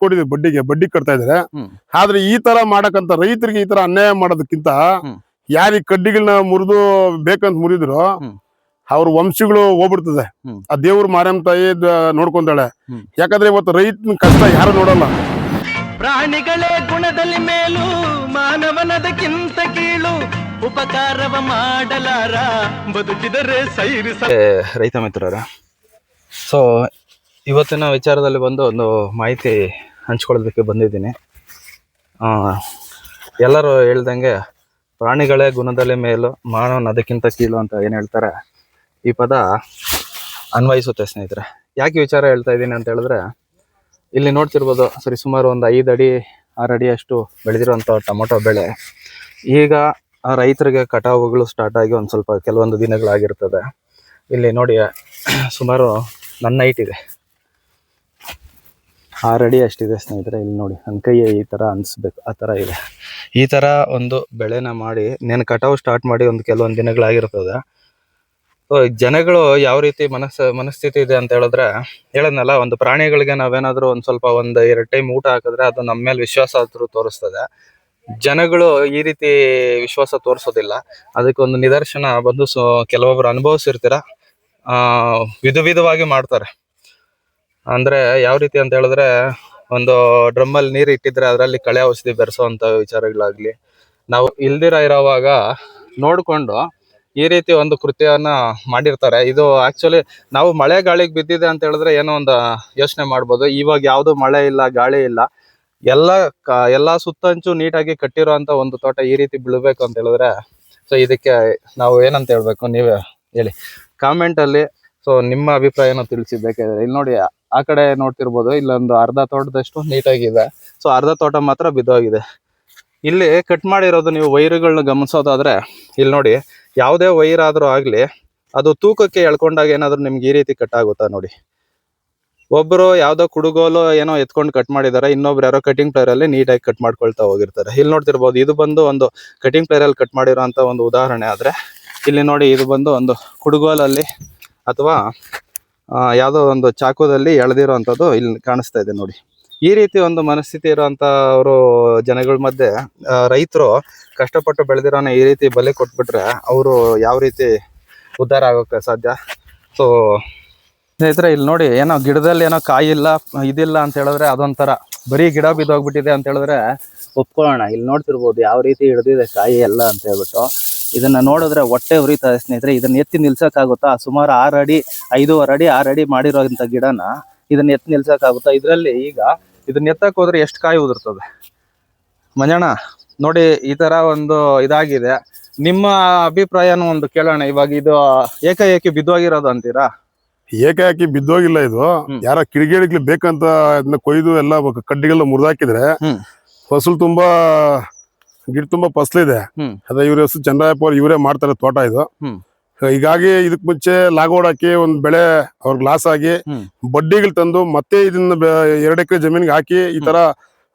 ಎತ್ಕೊಟ್ಟಿದ್ವಿ ಬಡ್ಡಿ ಕಟ್ತಾ ಇದಾರೆ. ಆದ್ರೆ ಈ ತರ ಮಾಡಕಂತ ರೈತರಿಗೆ ಈ ತರ ಅನ್ಯಾಯ ಮಾಡೋದಕ್ಕಿಂತ ಯಾರಿಗೆ ಕಡ್ಡಿಗಳನ್ನ ಮುರಿದು ಬೇಕಂತ ಮುರಿದ್ರು ಅವ್ರ ವಂಶಗಳು ಹೋಗ್ಬಿಡ್ತದೆ. ಆ ದೇವ್ರ ಮಾರಮ್ಮ ತಾಯಿ ನೋಡ್ಕೊಂತಾಳೆ. ಯಾಕಂದ್ರೆ ಇವತ್ತು ರೈತನ ಕಷ್ಟ ಯಾರು ನೋಡಲ್ಲ. ಪ್ರಾಣಿಗಳೇ ಗುಣದಲ್ಲಿ ಮೇಲು ಮಾನವನದಕ್ಕಿಂತ ಕೀಳು ಉಪಕಾರವ ಮಾಡಲಾರ ಬದುಕಿದರೆ ರೈತ ಮಿತ್ರರ, ಸೊ ಇವತ್ತಿನ ವಿಚಾರದಲ್ಲಿ ಬಂದು ಒಂದು ಮಾಹಿತಿ ಹಂಚ್ಕೊಳ್ಳೋದಕ್ಕೆ ಬಂದಿದ್ದೀನಿ. ಎಲ್ಲರೂ ಹೇಳ್ದಂಗೆ ಪ್ರಾಣಿಗಳೇ ಗುಣದಲ್ಲಿ ಮೇಲು ಮಾನವನ ಅದಕ್ಕಿಂತ ಕೀಳು ಅಂತ ಏನು ಹೇಳ್ತಾರೆ, ಈ ಪದ ಅನ್ವಯಿಸುತ್ತೆ ಸ್ನೇಹಿತರೆ. ಯಾಕೆ ವಿಚಾರ ಹೇಳ್ತಾ ಇದ್ದೀನಿ ಅಂತ ಹೇಳಿದ್ರೆ, ಇಲ್ಲಿ ನೋಡ್ತಿರ್ಬೋದು ಸರಿ ಸುಮಾರು ಒಂದು 5 ಅಡಿ 6 ಅಡಿ ಅಷ್ಟು ಬೆಳೆದಿರುವಂಥ ಟೊಮೊಟೊ ಬೆಳೆ ಈಗ ರೈತರಿಗೆ ಕಟಾವುಗಳು ಸ್ಟಾರ್ಟ್ ಆಗಿ ಒಂದು ಸ್ವಲ್ಪ ಕೆಲವೊಂದು ದಿನಗಳಾಗಿರ್ತದೆ. ಇಲ್ಲಿ ನೋಡಿ ಸುಮಾರು ನನ್ನ ಹೈಟ್ ಇದೆ, 6 ಅಡಿ ಅಷ್ಟಿದೆ ಸ್ನೇಹಿತರೆ. ಇಲ್ಲಿ ನೋಡಿ ನನ್ನ ಕೈ ಈ ಥರ ಅನಿಸ್ಬೇಕು, ಆ ಥರ ಇದೆ. ಈ ಥರ ಒಂದು ಬೆಳೆನ ಮಾಡಿ నేను ಕಟಾವು ಸ್ಟಾರ್ಟ್ ಮಾಡಿ ಒಂದು ಕೆಲವೊಂದು ದಿನಗಳಾಗಿರ್ತದೆ. ಸೊ ಜನಗಳು ಯಾವ ರೀತಿ ಮನಸ್ಥಿತಿ ಇದೆ ಅಂತ ಹೇಳಿದ್ರೆ, ಹೇಳದ್ನಲ್ಲ, ಒಂದು ಪ್ರಾಣಿಗಳಿಗೆ ನಾವೇನಾದರೂ ಒಂದು ಸ್ವಲ್ಪ 1-2 ಟೈಮ್ ಊಟ ಹಾಕಿದ್ರೆ ಅದು ನಮ್ಮ ಮೇಲೆ ವಿಶ್ವಾಸ ಆದ್ರೂ ತೋರಿಸ್ತದೆ. ಜನಗಳು ಈ ರೀತಿ ವಿಶ್ವಾಸ ತೋರಿಸೋದಿಲ್ಲ. ಅದಕ್ಕೊಂದು ನಿದರ್ಶನ ಬಂದು ಕೆಲವೊಬ್ರು ಅನುಭವಿಸಿರ್ತೀರ, ವಿಧವಾಗಿ ಮಾಡ್ತಾರೆ. ಅಂದ್ರೆ ಯಾವ ರೀತಿ ಅಂತ ಹೇಳಿದ್ರೆ, ಒಂದು ಡ್ರಮ್ಮಲ್ಲಿ ನೀರು ಇಟ್ಟಿದ್ರೆ ಅದರಲ್ಲಿ ಕಳೆ ಔಷಧಿ ಬೆರೆಸೋವಂಥ ವಿಚಾರಗಳಾಗ್ಲಿ, ನಾವು ಇಲ್ದಿರ ಇರೋವಾಗ ನೋಡ್ಕೊಂಡು ಈ ರೀತಿ ಒಂದು ಕೃತ್ಯವನ್ನ ಮಾಡಿರ್ತಾರೆ. ಇದು ಆಕ್ಚುಲಿ ನಾವು ಮಳೆ ಗಾಳಿಗೆ ಬಿದ್ದಿದೆ ಅಂತ ಹೇಳಿದ್ರೆ ಏನೋ ಒಂದು ಯೋಚನೆ ಮಾಡ್ಬೋದು. ಇವಾಗ ಯಾವುದು ಮಳೆ ಇಲ್ಲ, ಗಾಳಿ ಇಲ್ಲ, ಎಲ್ಲ ಸುತ್ತಂಚು ನೀಟಾಗಿ ಕಟ್ಟಿರೋ ಅಂತ ಒಂದು ತೋಟ ಈ ರೀತಿ ಬೀಳ್ಬೇಕು ಅಂತ ಹೇಳಿದ್ರೆ, ಸೊ ಇದಕ್ಕೆ ನಾವು ಏನಂತ ಹೇಳ್ಬೇಕು, ನೀವೇ ಹೇಳಿ ಕಾಮೆಂಟ್ ಅಲ್ಲಿ. ಸೊ ನಿಮ್ಮ ಅಭಿಪ್ರಾಯನ ತಿಳಿಸಿ ಬೇಕಾದ್ರೆ. ಇಲ್ಲಿ ನೋಡಿ ಆ ಕಡೆ ನೋಡ್ತಿರ್ಬೋದು, ಇಲ್ಲೊಂದು ಅರ್ಧ ತೋಟದಷ್ಟು ನೀಟಾಗಿದೆ. ಸೊ ಅರ್ಧ ತೋಟ ಮಾತ್ರ ಬಿದ್ದೋಗಿದೆ. ಇಲ್ಲಿ ಕಟ್ ಮಾಡಿರೋದು ನೀವು ವೈರ್ಗಳನ್ನ ಗಮನಿಸೋದಾದ್ರೆ, ಇಲ್ಲಿ ನೋಡಿ ಯಾವುದೇ ವೈರ್ ಆದ್ರೂ ಆಗ್ಲಿ, ಅದು ತೂಕಕ್ಕೆ ಎಳ್ಕೊಂಡಾಗ ಏನಾದ್ರು ನಿಮ್ಗೆ ಈ ರೀತಿ ಕಟ್ ಆಗುತ್ತಾ ನೋಡಿ. ಒಬ್ರು ಯಾವ್ದೋ ಕುಡುಗೋಲು ಏನೋ ಎತ್ಕೊಂಡು ಕಟ್ ಮಾಡಿದಾರೆ, ಇನ್ನೊಬ್ರು ಯಾರೋ ಕಟಿಂಗ್ ಪ್ಲೇಯರ್ ಅಲ್ಲಿ ನೀಟಾಗಿ ಕಟ್ ಮಾಡ್ಕೊಳ್ತಾ ಹೋಗಿರ್ತಾರೆ. ಇಲ್ಲಿ ನೋಡ್ತಿರ್ಬೋದು, ಇದು ಬಂದು ಒಂದು ಕಟಿಂಗ್ ಪ್ಲೇಯರ್ ಅಲ್ಲಿ ಕಟ್ ಮಾಡಿರೋ ಅಂತ ಒಂದು ಉದಾಹರಣೆ. ಆದ್ರೆ ಇಲ್ಲಿ ನೋಡಿ, ಇದು ಬಂದು ಒಂದು ಕುಡುಗೋಲಲ್ಲಿ ಅಥವಾ ಯಾವುದೋ ಒಂದು ಚಾಕುದಲ್ಲಿ ಎಳೆದಿರೋ ಅಂಥದ್ದು ಇಲ್ಲಿ ಕಾಣಿಸ್ತಾ ಇದೆ ನೋಡಿ. ಈ ರೀತಿ ಒಂದು ಮನಸ್ಥಿತಿ ಇರೋಂಥವ್ರು ಜನಗಳ ಮಧ್ಯೆ ರೈತರು ಕಷ್ಟಪಟ್ಟು ಬೆಳೆದಿರೋನ ಈ ರೀತಿ ಬಲೆ ಕೊಟ್ಬಿಟ್ರೆ ಅವರು ಯಾವ ರೀತಿ ಉದ್ಧಾರ ಆಗೋಕ್ಕೆ ಸಾಧ್ಯ? ಸೊ ಸ್ನೇಹಿತರೆ, ಇಲ್ಲಿ ನೋಡಿ, ಏನೋ ಗಿಡದಲ್ಲಿ ಏನೋ ಕಾಯಿ ಇಲ್ಲ ಇದಿಲ್ಲ ಅಂತ ಹೇಳಿದ್ರೆ ಅದೊಂಥರ ಬರೀ ಗಿಡ ಬಿದ್ದೋಗ್ಬಿಟ್ಟಿದೆ ಅಂತ ಹೇಳಿದ್ರೆ ಒಪ್ಕೊಳ್ಳೋಣ. ಇಲ್ಲಿ ನೋಡ್ತಿರ್ಬೋದು ಯಾವ ರೀತಿ ಹಿಡ್ದಿದೆ ಕಾಯಿ ಎಲ್ಲ ಅಂತ ಹೇಳ್ಬಿಟ್ಟು. ಇದನ್ನ ನೋಡಿದ್ರೆ ಹೊಟ್ಟೆ ಉರಿತದೆ ಸ್ನೇಹಿತರೆ. ಇದನ್ನ ಎತ್ತಿ ನಿಲ್ಸಕ್ಕಾಗುತ್ತಾ? ಸುಮಾರು 6 ಅಡಿ 5.5 ಅಡಿ 6 ಅಡಿ ಮಾಡಿರೋಂಥ ಗಿಡನ ಇದನ್ನ ಎತ್ತಿ ನಿಲ್ಸಕ್ಕಾಗುತ್ತಾ? ಇದರಲ್ಲಿ ಈಗ ಇದನ್ನ ಎತ್ತಕ್ಕೆ ಹೋದ್ರೆ ಎಷ್ಟು ಕಾಯಿ ಉದುರ್ತದೆ ಮಂಜಣ್ಣ ನೋಡಿ. ಈ ತರ ಒಂದು ಇದಾಗಿದೆ. ನಿಮ್ಮ ಅಭಿಪ್ರಾಯನೂ ಒಂದು ಕೇಳೋಣ. ಇವಾಗ ಇದು ಏಕಾಏಕಿ ಬಿದ್ದೋಗಿರೋದು ಅಂತೀರಾ? ಏಕಾಏಕಿ ಬಿದ್ದೋಗಿಲ್ಲ, ಇದು ಯಾರ ಕಿಡಿಗೇಡಿಗ್ಲಿ ಬೇಕಂತ ಇದನ್ನ ಕೊಯ್ದು ಎಲ್ಲ ಕಡ್ಡಿಗೆಲ್ಲ ಮುರಿದಾಕಿದ್ರೆ ಫಸಲು ತುಂಬಾ ಗಿಡ ತುಂಬಾ ಫಸಲಿದೆ. ಅದೇ ಇವ್ರ ಹೆಸರು ಚಂದ್ರಾಯಪ್ಪ ಅವ್ರು, ಇವರೇ ಮಾಡ್ತಾರೆ ತೋಟ ಇದು. ಹೀಗಾಗಿ ಇದಕ್ ಮುಂಚೆ ಲಾಗೋಡ್ ಹಾಕಿ ಒಂದ್ ಬೆಳೆ ಅವ್ರಿಗೆ ಲಾಸ್ ಆಗಿ ಬಡ್ಡಿಗಳು ತಂದು ಮತ್ತೆ ಇದನ್ನ 2 ಎಕರೆ ಜಮೀನಿಗೆ ಹಾಕಿ ಈ ತರ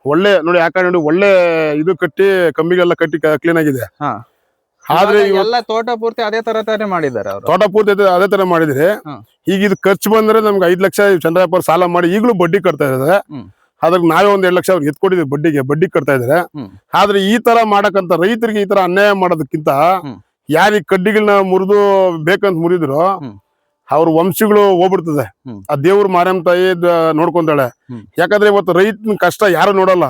ಒಳ್ಳೆ ನೋಡಿ ನೋಡಿ ಒಳ್ಳೆ ಇದು ಕಟ್ಟಿ ಕಂಬಿಗೆಲ್ಲ ಕಟ್ಟಿ ಕ್ಲೀನ್ ಆಗಿದೆ. ಆದ್ರೆ ಎಲ್ಲ ತೋಟ ಪೂರ್ತಿ ಅದೇ ತರ ಮಾಡಿದ್ದಾರೆ, ತೋಟ ಪೂರ್ತಿ ಅದೇ ತರ ಮಾಡಿದ್ರೆ ಈಗ ಇದು ಖರ್ಚು ಬಂದ್ರೆ ನಮ್ಗೆ 5 ಲಕ್ಷ ಚಂದ್ರಪ್ಪ ಸಾಲ ಮಾಡಿ ಈಗಲೂ ಬಡ್ಡಿ ಕಟ್ತಾ ಇದಾರೆ. ಅದ್ರ ನಾವೇ 1-2 ಲಕ್ಷ ಅವ್ರಿಗೆ ಎತ್ಕೊಟ್ಟಿದ್ವಿ, ಬಡ್ಡಿ ಕಟ್ತಾ ಇದಾರೆ. ಆದ್ರೆ ಈ ತರ ಮಾಡಕಂತ ರೈತರಿಗೆ ಈ ತರ ಅನ್ಯಾಯ ಮಾಡೋದಕ್ಕಿಂತ ಯಾರಿಗೆ ಕಡ್ಡಿಗಳನ್ನ ಮುರಿದು ಬೇಕಂತ ಮುರಿದ್ರು ಅವ್ರ ವಂಶಗಳು ಹೋಗ್ಬಿಡ್ತದೆ. ಆ ದೇವ್ರ ಮಾರಮ್ಮ ತಾಯಿ ನೋಡ್ಕೊಂತಾಳೆ. ಯಾಕಂದ್ರೆ ಇವತ್ತು ರೈತನ ಕಷ್ಟ ಯಾರು ನೋಡಲ್ಲ.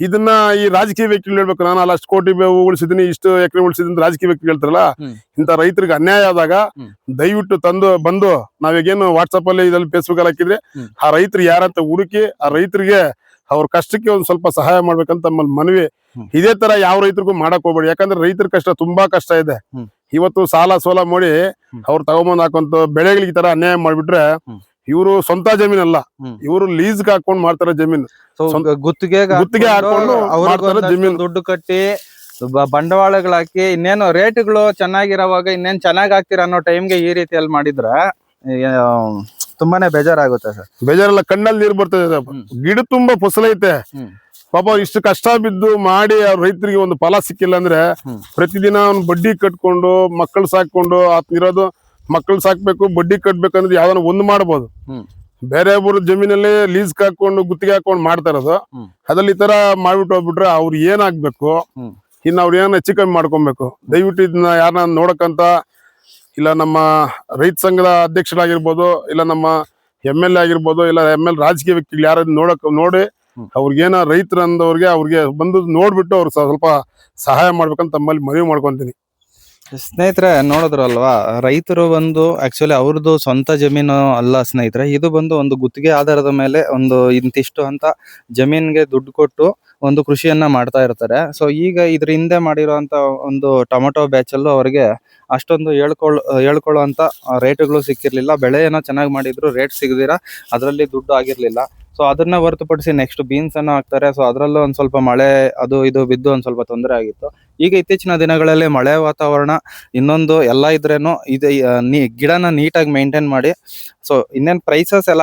ಇದನ್ನ ಈ ರಾಜಕೀಯ ವ್ಯಕ್ತಿಗಳು ಹೇಳ್ಬೇಕು, ನಾನು ಅಷ್ಟು ಕೋಟಿ ಉಳಿಸಿದೀನಿ, ಇಷ್ಟು ಎಕರೆ ಉಳಿಸಿದೀನಿ ರಾಜಕೀಯ ವ್ಯಕ್ತಿಗಳು ಹೇಳ್ತಾರಲ್ಲ. ಇಂತ ರೈತರಿಗೆ ಅನ್ಯಾಯ ಆದಾಗ ದಯವಿಟ್ಟು ಬಂದು ನಾವೀಗೇನು ವಾಟ್ಸಪ್ ಅಲ್ಲಿ ಇದ್ರಲ್ಲಿ ಫೇಸ್ಬುಕ್ ಅಲ್ಲಿ ಹಾಕಿದ್ರೆ ಆ ರೈತರು ಯಾರಂತ ಹುಡುಕಿ ಆ ರೈತರಿಗೆ ಅವ್ರ ಕಷ್ಟಕ್ಕೆ ಒಂದ್ ಸ್ವಲ್ಪ ಸಹಾಯ ಮಾಡ್ಬೇಕಂತ ಮನವಿ. ಇದೇ ತರ ಯಾವ ರೈತರಿಗೂ ಮಾಡಕ್ ಹೋಗ್ಬೇಡಿ. ಯಾಕಂದ್ರೆ ರೈತರ ಕಷ್ಟ ತುಂಬಾ ಕಷ್ಟ ಇದೆ. ಇವತ್ತು ಸಾಲ ಸೋಲ ಮಾಡಿ ಅವ್ರು ತಗೊಂಬಂದ್ ಹಾಕುವಂತ ಬೆಳೆಗಳಿಗೆ ಈ ತರ ಅನ್ಯಾಯ ಮಾಡ್ಬಿಟ್ರೆ ಇವರು ಸ್ವಂತ ಜಮೀನಲ್ಲ, ಇವರು ಲೀಸ್ ಹಾಕೊಂಡ್ ಮಾಡ್ತಾರೆ ಜಮೀನು. ಗುತ್ತಿಗೆ ಹಾಕೊಂಡು ಮಾಡ್ತಾರೆ ಜಮೀನು. ದುಡ್ಡು ಕಟ್ಟಿ ಬಂಡವಾಳಗಳು ಹಾಕಿ ಇನ್ನೇನು ರೇಟ್ಗಳು ಚೆನ್ನಾಗಿರೋವಾಗ ಇನ್ನೇನ್ ಚೆನ್ನಾಗ್ ಆಗ್ತೀರ ಅನ್ನೋ ಟೈಮ್ಗೆ ಈ ರೀತಿಯಲ್ಲಿ ಮಾಡಿದ್ರೆ ತುಂಬಾನೇ ಬೇಜಾರಾಗುತ್ತೆ ಸರ್. ಬೇಜಾರಲ್ಲ, ಕಣ್ಣಲ್ಲಿ ನೀರು ಬರ್ತದೆ. ಗಿಡ ತುಂಬಾ ಫಸಲೈತೆ. ಪಾಪ ಇಷ್ಟು ಕಷ್ಟ ಬಿದ್ದು ಮಾಡಿ ಅವ್ರ ರೈತರಿಗೆ ಒಂದು ಫಲ ಸಿಕ್ಕಿಲ್ಲ ಅಂದ್ರೆ ಪ್ರತಿದಿನ ಅವ್ನು ಬಡ್ಡಿ ಕಟ್ಕೊಂಡು ಮಕ್ಕಳು ಸಾಕೊಂಡು ಇರೋದು. ಮಕ್ಕಳು ಸಾಕ್ಬೇಕು, ಬಡ್ಡಿ ಕಟ್ಬೇಕಂದ್ರೆ ಯಾವ್ದಾನ ಒಂದು ಮಾಡ್ಬೋದು. ಬೇರೆ ಒಬ್ಬರು ಜಮೀನಲ್ಲಿ ಲೀಸ್ ಹಾಕೊಂಡು ಗುತ್ತಿಗೆ ಹಾಕೊಂಡು ಮಾಡ್ತಾ ಇರೋದು. ಅದ್ರಲ್ಲಿ ಈ ತರ ಮಾಡ್ಬಿಟ್ಟು ಹೋಗ್ಬಿಟ್ರೆ ಅವ್ರು ಏನಾಗ್ಬೇಕು, ಇನ್ನು ಅವ್ರು ಏನ ಹೆಚ್ಚು ಕಮ್ಮಿ ಮಾಡ್ಕೊಬೇಕು. ದಯವಿಟ್ಟು ಇದನ್ನ ಯಾರನ್ನ ನೋಡಕ್ಕಂತ ಇಲ್ಲ ನಮ್ಮ ರೈತ ಸಂಘದ ಅಧ್ಯಕ್ಷರಾಗಿರ್ಬೋದು, ಇಲ್ಲ ನಮ್ಮ MLA ಆಗಿರ್ಬೋದು, ಇಲ್ಲ ML ರಾಜಕೀಯ ವ್ಯಕ್ತಿಗಳು ಯಾರು ನೋಡಿ ಅವ್ರಿಗೇನ ರೈತರಂದವ್ರಿಗೆ ಅವ್ರಿಗೆ ಬಂದು ನೋಡ್ಬಿಟ್ಟು ಅವ್ರು ಸ್ವಲ್ಪ ಸಹಾಯ ಮಾಡ್ಬೇಕಂತ ತಮ್ಮಲ್ಲಿ ಮನವಿ ಮಾಡ್ಕೊಂತೀನಿ. ಸ್ನೇಹಿತರೆ ನೋಡಿದ್ರಲ್ವಾ, ರೈತರು ಬಂದು ಆಕ್ಚುಲಿ ಅವ್ರದ್ದು ಸ್ವಂತ ಜಮೀನು ಅಲ್ಲ ಸ್ನೇಹಿತರೆ, ಇದು ಬಂದು ಒಂದು ಗುತ್ತಿಗೆ ಆಧಾರದ ಮೇಲೆ ಒಂದು ಇಂತಿಷ್ಟು ಅಂತ ಜಮೀನ್ಗೆ ದುಡ್ಡು ಕೊಟ್ಟು ಒಂದು ಕೃಷಿಯನ್ನ ಮಾಡ್ತಾ ಇರ್ತಾರೆ. ಸೊ ಈಗ ಇದ್ರ ಹಿಂದೆ ಮಾಡಿರೋಂತ ಒಂದು ಟೊಮೊಟೊ ಬ್ಯಾಚಲ್ಲೂ ಅವರಿಗೆ ಅಷ್ಟೊಂದು ಹೇಳ್ಕೊಳ್ಳುವಂತ ರೇಟ್ಗಳು ಸಿಕ್ಕಿರ್ಲಿಲ್ಲ. ಬೆಳೆ ಏನೋ ಚೆನ್ನಾಗಿ ಮಾಡಿದ್ರು, ರೇಟ್ ಸಿಗದಿರ ಅದರಲ್ಲಿ ದುಡ್ಡು ಆಗಿರ್ಲಿಲ್ಲ. ಸೊ ಅದನ್ನ ಹೊರತುಪಡಿಸಿ ನೆಕ್ಸ್ಟ್ ಬೀನ್ಸ್ ಅನ್ನ ಹಾಕ್ತಾರೆ. ಸೊ ಅದರಲ್ಲೂ ಒಂದ್ ಸ್ವಲ್ಪ ಮಳೆ ಅದು ಇದು ಬಿದ್ದು ಒಂದ್ ಸ್ವಲ್ಪ ತೊಂದರೆ ಆಗಿತ್ತು. ಈಗ ಇತ್ತೀಚಿನ ದಿನಗಳಲ್ಲಿ ಮಳೆ ವಾತಾವರಣ ಇನ್ನೊಂದು ಎಲ್ಲ ಇದ್ರೇನು ಇದು ಗಿಡನ ನೀಟಾಗಿ ಮೇಂಟೈನ್ ಮಾಡಿ, ಸೊ ಇನ್ನೇನ್ ಪ್ರೈಸಸ್ ಎಲ್ಲ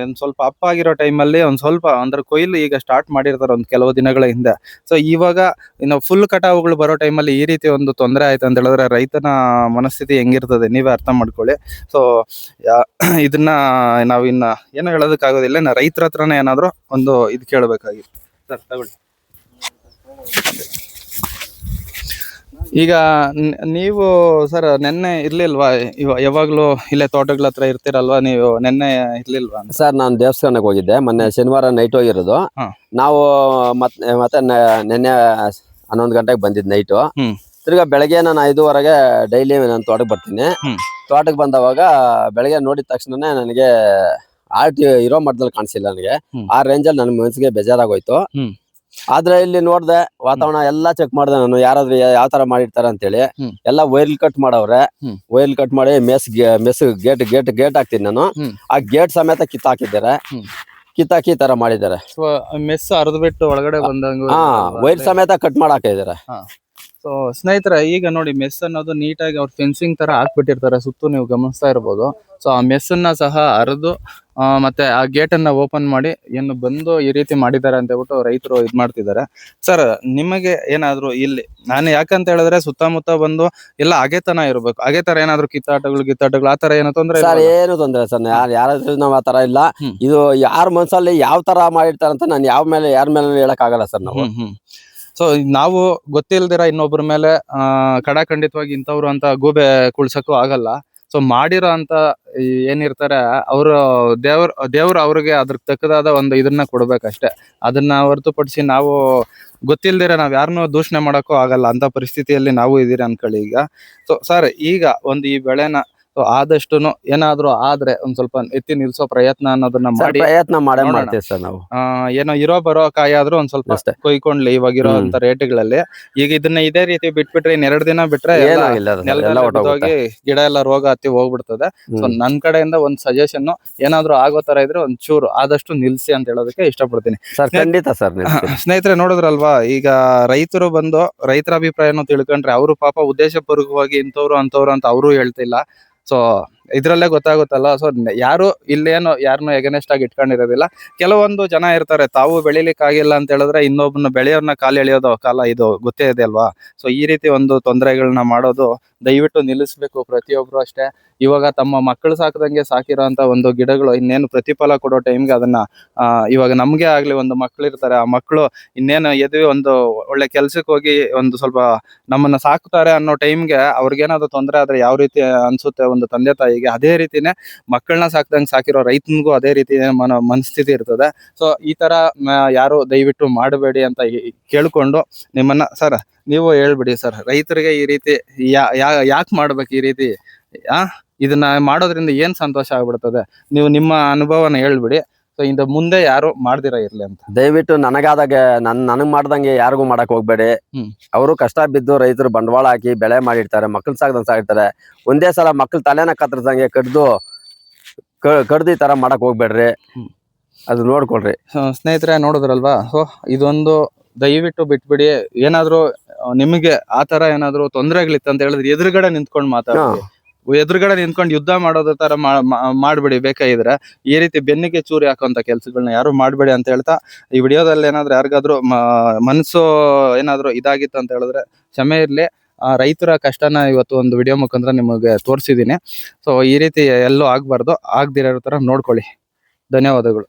ಒಂದ್ ಸ್ವಲ್ಪ ಅಪ್ ಆಗಿರೋ ಟೈಮಲ್ಲಿ ಒಂದ್ ಸ್ವಲ್ಪ ಅಂದ್ರೆ ಕೊಯ್ಲು ಈಗ ಸ್ಟಾರ್ಟ್ ಮಾಡಿರ್ತಾರೆ ಒಂದ್ ಕೆಲವು ದಿನಗಳ ಹಿಂದೆ. ಸೊ ಇವಾಗ ಇನ್ನು ಫುಲ್ ಕಟಾವುಗಳು ಬರೋ ಟೈಮಲ್ಲಿ ಈ ರೀತಿ ಒಂದು ತೊಂದರೆ ಆಯ್ತು ಅಂತ ಹೇಳಿದ್ರೆ ರೈತನ ಮನಸ್ಥಿತಿ ಹೆಂಗಿರ್ತದೆ ನೀವೇ ಅರ್ಥ ಮಾಡ್ಕೊಳ್ಳಿ. ಸೊ ಇದನ್ನ ನಾವ್ ಇನ್ನ ಏನು ಹೇಳೋದಕ್ಕಾಗೋದಿಲ್ಲ, ರೈತರ ಹತ್ರನೇ ಏನಾದ್ರು ಒಂದು ಇದು ಕೇಳಬೇಕಾಗಿತ್ತು. ಸರ್ ತಗೊಳ್ಳಿ. ಈಗ ನೀವು ಸರ್ ನೆನ್ನೆ ಇರ್ಲಿಲ್ವಾ? ಯಾವಾಗ್ಲೂ ಇಲ್ಲೇ ತೋಟಗಳ ಹತ್ರ ಇರ್ತೀರಲ್ವಾ ನೀವು, ನೆನ್ನೆ ಇರ್ಲಿಲ್ವಾ? ಸರ್ ನಾನು ದೇವಸ್ಥಾನಕ್ಕೆ ಹೋಗಿದ್ದೆ ಮೊನ್ನೆ ಶನಿವಾರ ನೈಟ್ ಹೋಗಿರೋದು. ನಾವು ಮತ್ತೆ ನೆನ್ನೆ 11 ಗಂಟೆಗೆ ಬಂದಿದ್ದು ನೈಟು. ತಿರ್ಗಾ ಬೆಳಗ್ಗೆ ನಾನು 5:15ಗೆ ಡೈಲಿ ನಾನು ತೋಟಕ್ಕೆ ಬರ್ತೀನಿ. ತೋಟಕ್ಕೆ ಬಂದವಾಗ ಬೆಳಗ್ಗೆ ನೋಡಿದ ತಕ್ಷಣನೇ ನನಗೆ ಆರ್ಟ್ ಇರೋ ಮಟ್ಟದಲ್ಲಿ ಕಾಣಿಸಿಲ್ಲ. ನನಗೆ ಆ ರೇಂಜಲ್ಲಿ ನನ್ನ ಮನಸ್ಸಿಗೆ ಬೇಜಾರಾಗೋಯ್ತು. ಆದ್ರೆ ಇಲ್ಲಿ ನೋಡ್ದೆ ವಾತಾವರಣ ಎಲ್ಲಾ ಚೆಕ್ ಮಾಡ್ದೆ ನಾನು, ಯಾರಾದ್ರೂ ಯಾವ ತರ ಮಾಡಿರ್ತಾರೆ ಅಂತೇಳಿ. ಎಲ್ಲ ವೈರ್ಲ್ ಕಟ್ ಮಾಡವ್ರೆ. ವೈರ್ಲ್ ಕಟ್ ಮಾಡಿ ಮೆಸ್ ಗೇಟ್ ಹಾಕ್ತೀನಿ ನಾನು. ಆ ಗೇಟ್ ಸಮೇತ ಕಿತ್ತಾಕಿದ್ದಾರೆ, ಕಿತ್ತಾಕಿ ಈ ತರ ಮಾಡಿದ್ದಾರೆ. ಮೆಸ್ ಅರ್ಧ ಬಿಟ್ಟು ಒಳಗಡೆ ಬಂದಂಗ ವೈರ್ ಸಮೇತ ಕಟ್ ಮಾಡಾಕಿದ್ದಾರೆ. ಸೊ ಸ್ನೇಹಿತರೆ ಈಗ ನೋಡಿ, ಮೆಸ್ ಅನ್ನೋದು ನೀಟಾಗಿ ಅವ್ರು ಫೆನ್ಸಿಂಗ್ ತರ ಹಾಕ್ಬಿಟ್ಟಿರ್ತಾರೆ ಸುತ್ತು, ನೀವು ಗಮನಿಸ್ತಾ ಇರ್ಬೋದು. ಸೊ ಆ ಮೆಸ್ ಅನ್ನ ಸಹ ಅರೆದು ಮತ್ತೆ ಆ ಗೇಟ್ ಅನ್ನ ಓಪನ್ ಮಾಡಿ ಏನು ಬಂದು ಈ ರೀತಿ ಮಾಡಿದ್ದಾರೆ ಅಂತ ಹೇಳ್ಬಿಟ್ಟು ರೈತರು ಇದ್ ಮಾಡ್ತಿದ್ದಾರೆ. ಸರ್ ನಿಮಗೆ ಏನಾದ್ರು ಇಲ್ಲಿ ನಾನು ಯಾಕಂತ ಹೇಳಿದ್ರೆ ಸುತ್ತಮುತ್ತ ಬಂದು ಎಲ್ಲ ಅಗೆತನ ಇರ್ಬೇಕು, ಅಗೆ ತರ ಏನಾದ್ರು ಕಿತ್ತಾಟಗಳು ಆ ತರ ಏನೋ ತೊಂದ್ರೆ? ಸರ್ ಏನು ತೊಂದ್ರೆ ಸರ್, ಯಾರಾದ್ರೂ ನಾವ್ ಆ ತರ ಇಲ್ಲ. ಇದು ಯಾರ ಮನ್ಸಲ್ಲಿ ಯಾವ ತರ ಮಾಡಿರ್ತಾರಂತ ನಾನು ಯಾರ ಮೇಲೆ ಹೇಳಕ್ ಆಗಲ್ಲ ಸರ್ ನಾವು. ಸೊ ನಾವು ಗೊತ್ತಿಲ್ದಿರ ಇನ್ನೊಬ್ರ ಮೇಲೆ ಖಂಡಿತವಾಗಿ ಇಂಥವ್ರು ಅಂತ ಗೂಬೆ ಕುಳ್ಸಕ್ಕೂ ಆಗಲ್ಲ. ಸೊ ಮಾಡಿರೋ ಅಂತ ಏನಿರ್ತಾರೆ ಅವರು ದೇವ್ರು ಅವ್ರಿಗೆ ಅದ್ರ ತಕ್ಕದಾದ ಒಂದು ಇದನ್ನ ಕೊಡ್ಬೇಕಷ್ಟೇ. ಅದನ್ನ ಹೊರತುಪಡಿಸಿ ನಾವು ಗೊತ್ತಿಲ್ದಿರ ನಾವ್ ಯಾರನ್ನೂ ದೂಷಣೆ ಮಾಡಕ್ಕೂ ಆಗಲ್ಲ. ಅಂತ ಪರಿಸ್ಥಿತಿಯಲ್ಲಿ ನಾವು ಇದೀರಿ ಅನ್ಕೊಳ್ಳಿ ಈಗ. ಸೊ ಸರ್ ಈಗ ಒಂದು ಈ ಬೆಳೆನ ಆದಷ್ಟು ಏನಾದ್ರು ಆದ್ರೆ ಒಂದ್ ಸ್ವಲ್ಪ ಎತ್ತಿ ನಿಲ್ಸೋ ಪ್ರಯತ್ನ ಅನ್ನೋದನ್ನ ಮಾಡಿ ಪ್ರಯತ್ನ ಮಾಡ್ತೀವಿ ಸರ್ ನಾವು. ಏನೋ ಇರೋ ಬರೋ ಕಾಯಿ ಆದ್ರೂ ಒಂದ್ ಸ್ವಲ್ಪ ಕೊಯ್ಕೊಂಡ್ಲಿ ಇವಾಗಿರೋ ಅಂತ ರೇಟ್ಗಳಲ್ಲಿ. ಈಗ ಇದನ್ನ ಇದೇ ರೀತಿ ಬಿಟ್ಬಿಟ್ರೆ 2 ದಿನ ಬಿಟ್ರೆ ಹೋಗಿ ಗಿಡ ಎಲ್ಲ ರೋಗ ಹತ್ತಿ ಹೋಗ್ಬಿಡ್ತದೆ. ಸೊ ನನ್ ಕಡೆಯಿಂದ ಒಂದ್ ಸಜೆಷನ್, ಏನಾದ್ರು ಆಗೋ ತರ ಇದ್ರೆ ಒಂದ್ ಚೂರು ಆದಷ್ಟು ನಿಲ್ಸಿ ಅಂತ ಹೇಳೋದಕ್ಕೆ ಇಷ್ಟಪಡ್ತೀನಿ. ಖಂಡಿತ ಸರ್. ಸ್ನೇಹಿತರೆ ನೋಡಿದ್ರಲ್ವಾ, ಈಗ ರೈತರು ಬಂದು ರೈತರ ಅಭಿಪ್ರಾಯನೂ ತಿಳ್ಕೊಂಡ್ರೆ ಅವರು ಪಾಪ ಉದ್ದೇಶಪೂರ್ವಕವಾಗಿ ಇಂಥವ್ರು ಅಂತವ್ರು ಅಂತ ಅವರು ಹೇಳ್ತಿಲ್ಲ. ಸೊ ಇದ್ರಲ್ಲೇ ಗೊತ್ತಾಗುತ್ತಲ್ಲ. ಸೊ ಯಾರು ಇಲ್ಲೇನು ಯಾರನ್ನು ಎಗನೆಸ್ಟ್ ಆಗಿ ಇಟ್ಕೊಂಡಿರೋದಿಲ್ಲ. ಕೆಲವೊಂದು ಜನ ಇರ್ತಾರೆ, ತಾವು ಬೆಳಿಲಿಕ್ಕೆ ಆಗಿಲ್ಲ ಅಂತ ಹೇಳಿದ್ರೆ ಇನ್ನೊಬ್ಬನ ಬೆಳೆಯೋರ್ನ ಕಾಲು ಎಳೆಯೋದು ಕಾಲ ಇದು ಗೊತ್ತೇ ಇದೆ ಅಲ್ವಾ. ಸೊ ಈ ರೀತಿ ಒಂದು ತೊಂದರೆಗಳನ್ನ ಮಾಡೋದು ದಯವಿಟ್ಟು ನಿಲ್ಲಿಸ್ಬೇಕು ಪ್ರತಿಯೊಬ್ರು ಅಷ್ಟೇ. ಇವಾಗ ತಮ್ಮ ಮಕ್ಕಳು ಸಾಕದಂಗೆ ಸಾಕಿರೋಂತ ಒಂದು ಗಿಡಗಳು ಇನ್ನೇನು ಪ್ರತಿಫಲ ಕೊಡೋ ಟೈಮ್ಗೆ ಅದನ್ನ ಇವಾಗ ನಮ್ಗೆ ಆಗ್ಲಿ ಒಂದು ಮಕ್ಳು ಇರ್ತಾರೆ, ಆ ಮಕ್ಕಳು ಇನ್ನೇನು ಎದ್ವಿ ಒಂದು ಒಳ್ಳೆ ಕೆಲ್ಸಕ್ಕೆ ಹೋಗಿ ಒಂದು ಸ್ವಲ್ಪ ನಮ್ಮನ್ನ ಸಾಕ್ತಾರೆ ಅನ್ನೋ ಟೈಮ್ಗೆ ಅವ್ರಿಗೇನಾದ್ರು ತೊಂದರೆ ಆದ್ರೆ ಯಾವ ರೀತಿ ಅನ್ಸುತ್ತೆ ಒಂದು ತಂದೆ ತಾಯಿಗೆ, ಅದೇ ರೀತಿನೇ ಮಕ್ಕಳನ್ನ ಸಾಕ್ದಂಗೆ ಸಾಕಿರೋ ರೈತನಿಗೂ ಅದೇ ರೀತಿ ಮನಸ್ಥಿತಿ ಇರ್ತದೆ. ಸೊ ಈ ತರ ಯಾರು ದಯವಿಟ್ಟು ಮಾಡಬೇಡಿ ಅಂತ ಕೇಳ್ಕೊಂಡು ನಿಮ್ಮನ್ನ ಸರ್ ನೀವು ಹೇಳ್ಬಿಡಿ ಸರ್, ರೈತರಿಗೆ ಈ ರೀತಿ ಯಾಕೆ ಮಾಡ್ಬೇಕು ಈ ರೀತಿ, ಇದನ್ನ ಮಾಡೋದ್ರಿಂದ ಏನ್ ಸಂತೋಷ ಆಗ್ಬಿಡ್ತದೆ, ನೀವು ನಿಮ್ಮ ಅನುಭವನ ಹೇಳ್ಬಿಡಿ. ಸೊ ಇಂದ ಮುಂದೆ ಯಾರು ಮಾಡ್ದಿರ ಇರ್ಲಿ ಅಂತ ದಯವಿಟ್ಟು ನನಗಾದಾಗ ನನಗ್ ಮಾಡ್ದಂಗೆ ಯಾರಿಗೂ ಮಾಡಕ್ ಹೋಗ್ಬೇಡಿ. ಅವರು ಕಷ್ಟ ಬಿದ್ದು ರೈತರು ಬಂಡವಾಳ ಹಾಕಿ ಬೆಳೆ ಮಾಡಿರ್ತಾರೆ, ಮಕ್ಳು ಸಾಕಿರ್ತಾರೆ. ಒಂದೇ ಸಲ ಮಕ್ಳು ತಲೆನ ಕತ್ತರಿಸಂಗೆ ಕಡ್ದು ಈ ತರ ಮಾಡಕ್ ಹೋಗ್ಬೇಡ್ರಿ, ಅದು ನೋಡ್ಕೊಳ್ರಿ. ಸ್ನೇಹಿತರೆ ನೋಡಿದ್ರಲ್ವಾ, ಸೊ ಇದೊಂದು ದಯವಿಟ್ಟು ಬಿಟ್ಬಿಡಿ. ಏನಾದ್ರು ನಿಮಗೆ ಆತರ ಏನಾದ್ರು ತೊಂದರೆಗಳಿತ್ತು ಅಂತ ಹೇಳಿದ್ರೆ ಎದುರುಗಡೆ ನಿಂತ್ಕೊಂಡು ಮಾತಾಡಿ, ಎದುರುಗಡೆ ನಿಂತ್ಕೊಂಡು ಯುದ್ಧ ಮಾಡೋದ್ರ ತರ ಮಾಡ್ಬೇಡಿ. ಬೇಕಾಗಿದ್ರೆ ಈ ರೀತಿ ಬೆನ್ನಿಗೆ ಚೂರಿ ಹಾಕುವಂತ ಕೆಲ್ಸಗಳನ್ನ ಯಾರು ಮಾಡ್ಬೇಡಿ ಅಂತ ಹೇಳ್ತಾ, ಈ ವಿಡಿಯೋದಲ್ಲಿ ಏನಾದ್ರು ಯಾರಿಗಾದ್ರು ಮನಸ್ಸು ಏನಾದ್ರು ಇದಾಗಿತ್ತು ಅಂತ ಹೇಳಿದ್ರೆ ಕ್ಷಮೆ ಇರ್ಲಿ. ರೈತರ ಕಷ್ಟನ ಇವತ್ತು ಒಂದು ವಿಡಿಯೋ ಮುಖಾಂತರ ನಿಮಗೆ ತೋರಿಸಿದ್ದೀನಿ. ಸೊ ಈ ರೀತಿ ಎಲ್ಲೂ ಆಗ್ಬಾರ್ದು, ಆಗದಿರೋ ತರ ನೋಡ್ಕೊಳ್ಳಿ. ಧನ್ಯವಾದಗಳು.